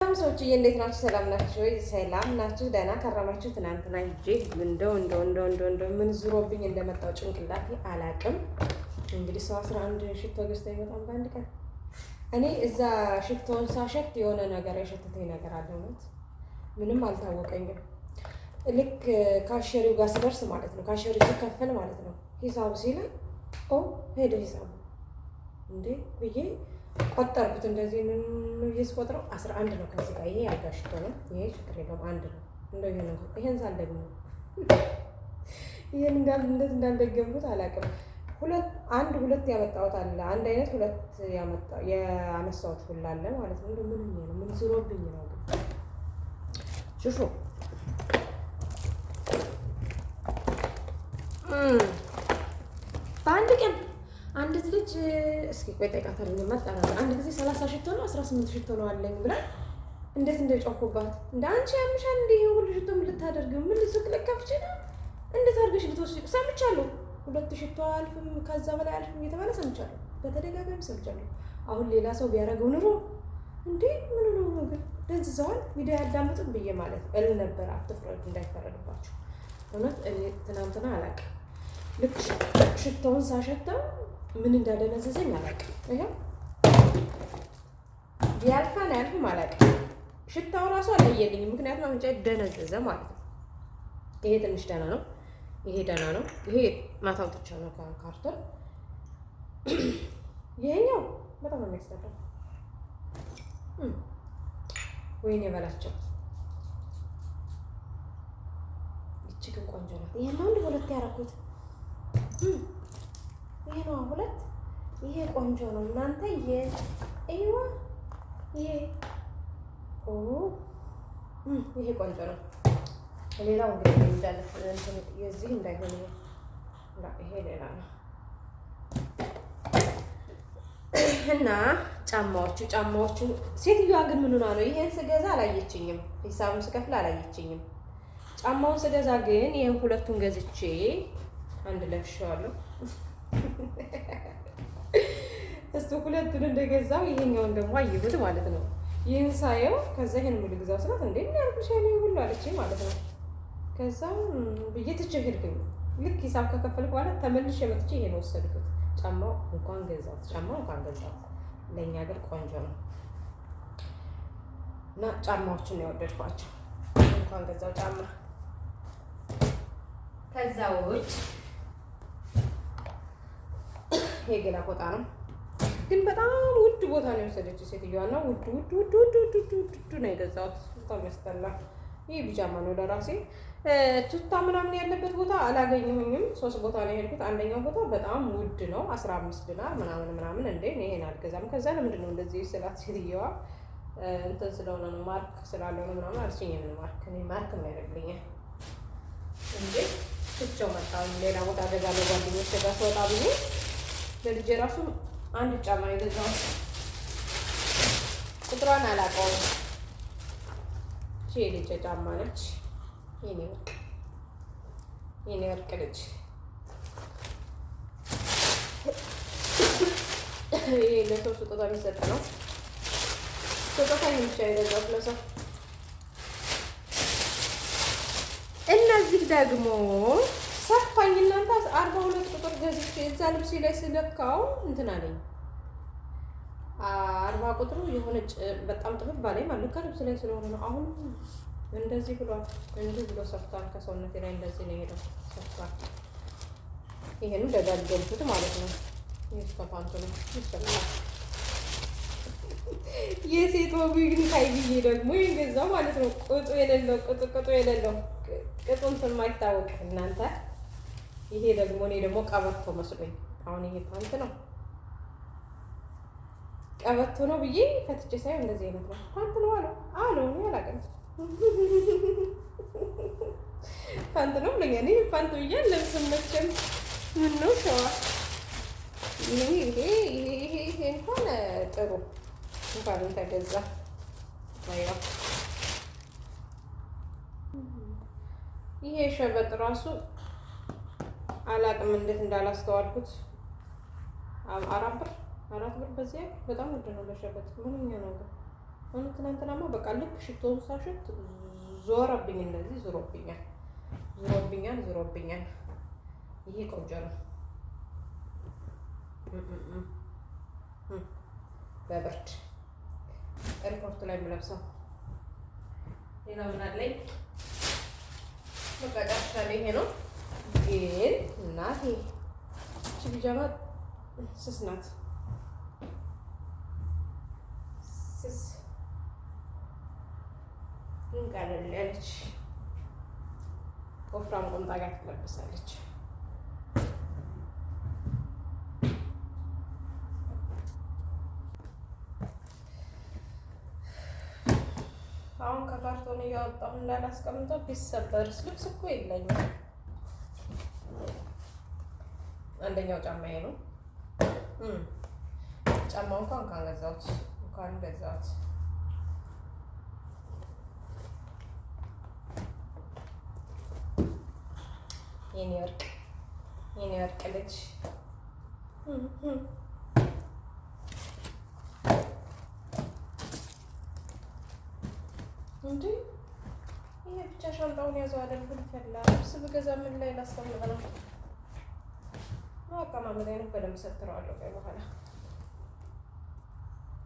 ሰላም ሰዎች እንዴት ናችሁ? ሰላም ናችሁ ወይ? ሰላም ናችሁ? ደህና ከረማችሁ? ትናንትና ሂጄ እንደው ምን ዙሮብኝ እንደመጣው ጭንቅላቴ አላቅም። እንግዲህ ሰው 11 ሽቶ ገዝታ ይመጣል በአንድ ቀን። እኔ እዛ ሽቶውን ሳሸት የሆነ ነገር የሸተተኝ ነገር አለበት። ምንም አልታወቀኝም። ልክ ካሸሪው ጋር ስደርስ ማለት ነው፣ ካሸሪው ሲከፈል ማለት ነው፣ ሂሳቡ ሲለኝ ሄደ ሂሳቡ እንዴ ብዬ ቆጠርኩት። እንደዚህ ምን ይስቆጥረው 11 ነው። ከዚህ ጋር ይሄ አልጋ ሽቶ ነው። ይሄ ችግር የለውም አንድ ነው። እንደው ይሄን ሳልደግሞ ይሄን እንዳልደገምኩት አላውቅም። ሁለት ያመጣሁት አለ። አንድ አይነት ሁለት ያነሳሁት ሁላ አለ ማለት ነው። ምን ዝሮብኝ ነው ግን ሹፉ በአንድ ቀን አንዲት ልጅ እስኪ ቆይ ጠይቃታለሁ። አንድ ጊዜ 30 ሽቶ ነው 18 ሽቶ ነው አለኝ ብላ እንዴት እንደጮኩባት እንደ አንቺ ያምሻል እንደ ይሄ ሁሉ ሽቶ ምን ልታደርግ ምን ልትስቅ ለካፍች ነው እንዴት አድርገሽ ልትወስጂ ሰምቻለሁ። 2 ሽቶ አልፍም ከዛ በላይ አልፍም እየተባለ ሰምቻለሁ፣ በተደጋጋሚ ሰምቻለሁ። አሁን ሌላ ሰው ቢያደርገው ኑሮ እንዴ ምን ነው ግን ደንዝዘዋል። ቪዲዮ ያዳምጥም ብዬ ማለት እል ነበር። አትፍረዱ እንዳይፈረድባችሁ። እውነት እኔ ትናንትና አላውቅም። ልክ ሽቶውን ሳሸተው ምን እንዳደነዘዘኝ አላውቅም። ይሄው ቢያልፋን አያልፍም አላውቅም። ሽታው ራሱ አለየልኝም፣ ምክንያቱም አሁን ደነዘዘ ማለት ነው። ይሄ ትንሽ ደህና ነው፣ ይሄ ደህና ነው። ይሄ ማታ አውጥቼው ነው ከካርቶን። ይሄኛው በጣም ነው የሚያስጠላው። ወይኔ በላቸው። ይቺ ግን ቆንጆ ናት። ይሄን አንድ ሁለት ያደረኩት ይሄ ነው ሁለት። ይሄ ቆንጆ ነው እናንተ። ይሄ ቆንጆ ነው። ሌላው እንግዲህ እንዳለ የዚህ እንዳይሆን ይሄ ሌላ ነው። እና ጫማዎቹ ሴትዮዋ ግን ምን ሆና ነው? ይሄን ስገዛ አላየችኝም፣ ሂሳቡን ስከፍል አላየችኝም። ጫማውን ስገዛ ግን ይሄን ሁለቱን ገዝቼ አንድ ለብሼዋለሁ። እሱ ሁለቱን እንደገዛው ይሄኛውን ደግሞ አየሁት ማለት ነው። ይህን ሳየው ከዛ ይሄን ሙሉ ግዛው ስላት እንዴ ምን ያልኩሽ ያለ ሁሉ አለችኝ ማለት ነው። ከዛ ብዬ ትቼ ሄድኩኝ። ልክ ሂሳብ ከከፈልኩ በኋላ ተመልሼ መጥቼ ይሄን ወሰድኩት። ጫማው እንኳን ገዛሁት። ለእኛ ሀገር ቆንጆ ነው እና ጫማዎቹን ነው የወደድኳቸው። እንኳን ገዛው ጫማ። ከዛ ውጭ ይሄ ገላ ቆጣ ነው፣ ግን በጣም ውድ ቦታ ነው የወሰደችው ሴትዮዋ እና ውድ ነው የገዛሁት። በጣም ያስጠላል። ይህ ቢጃማ ነው ለራሴ። ቱታ ምናምን ያለበት ቦታ አላገኘሁኝም። 3 ቦታ ነው የሄድኩት። አንደኛው ቦታ በጣም ውድ ነው 15 ዲናር ምናምን። እንዴ ይሄን አልገዛም። ከዛ ለምንድን ነው እንደዚህ ስላት ሴትዮዋ እንትን ስለሆነ ነው ማርክ ስላለው ነው ምናምን አልሽኝ። ምን ማርክ እኔ ማርክ ነው ያደርግልኛል እንዴ ትቼው መጣሁ። ሌላ ቦታ ገዛለሁ ጓደኞቼ ጋር ስወጣ ብዬ ለልጄ ራሱ አንድ ጫማ የገዛሁት ቁጥሯን አላውቀውም። ልጄ ጫማ ነች። የኔ ወርቅ ልጅ ይሄ ለሰው ስጦታ የሚሰጥ ነው። ስጦታ ብቻ የገዛሁት ለሰው። እነዚህ ደግሞ ሰፋኝ እናንተ 42 ቁጥር ገዝቼ እዛ ልብስ ላይ ስለካው እንትን አለኝ። 40 ቁጥሩ የሆነ በጣም ጥብቅ ባለኝ ማለት ከልብስ ላይ ስለሆነ ነው። አሁን እንደዚህ ብሏል። እንዲህ ብሎ ሰፍቷል። ከሰውነቴ ላይ እንደዚህ ነው የሄደው፣ ሰፍቷል። ይሄንም ደጋገምኩት ማለት ነው። ይሄስ ከፓንቱ ነው ይሰማል። የሴት ወጉን ታይ ብዬ ደግሞ የገዛው ማለት ነው። ቁጡ የሌለው ቅጡ እንትን የማይታወቅ እናንተ። ይሄ ደግሞ እኔ ደግሞ ቀበቶ መስሎኝ፣ አሁን ይሄ ፓንት ነው ቀበቶ ነው ብዬ ፈትቼ ሳይሆን እንደዚህ አይነት ነው ፓንት ነው አለው እኔ አላውቅም። ፓንት ነው ብለኛ። እኔ ፓንት ብዬ ለብስም መቼም ምን ነው ሸዋ። ይሄ እንኳን ጥሩ እንኳን ተገዛ። አይዋ ይሄ ሸበጥ ራሱ አላውቅም እንዴት እንዳላስተዋልኩት። 4 ብር በዚያ በጣም ውድ ነው ለሸበጥ። ምንኛ ነው አሁን ትናንትናማ በቃ ልክ ሽቶውን ሳሽት ዞረብኝ፣ እንደዚህ ዞሮብኛል። ይሄ ቆንጆ ነው። በብርድ ኤርፖርት ላይ የምለብሰው። ሌላ ምን አለኝ? በቃ ጨርሻለሁ። ይሄ ነው ግን እናቴ እቺ ቢጃማ ስስ ናት። ስስ ግን ቀለል ያለች ወፍራም ቁምጣ ጋር ትለብሳለች። አሁን ከካርቶን እያወጣሁ እንዳላስቀምጠው ቢሰበርስ? ልብስ እኮ የለኝም። አንደኛው ጫማዬ ነው። ጫማው እንኳን ገዛሁት የኔ ወርቅ ልጅ እንዴ! ይሄ ብቻ ሻንጣውን ያዘው አይደል? ጉድ ፈላ። ልብስ ብገዛ ምን ላይ ላስቀምጥ ነው? አቀማመጥ አይነት በደንብ ሰትረዋለሁ በኋላ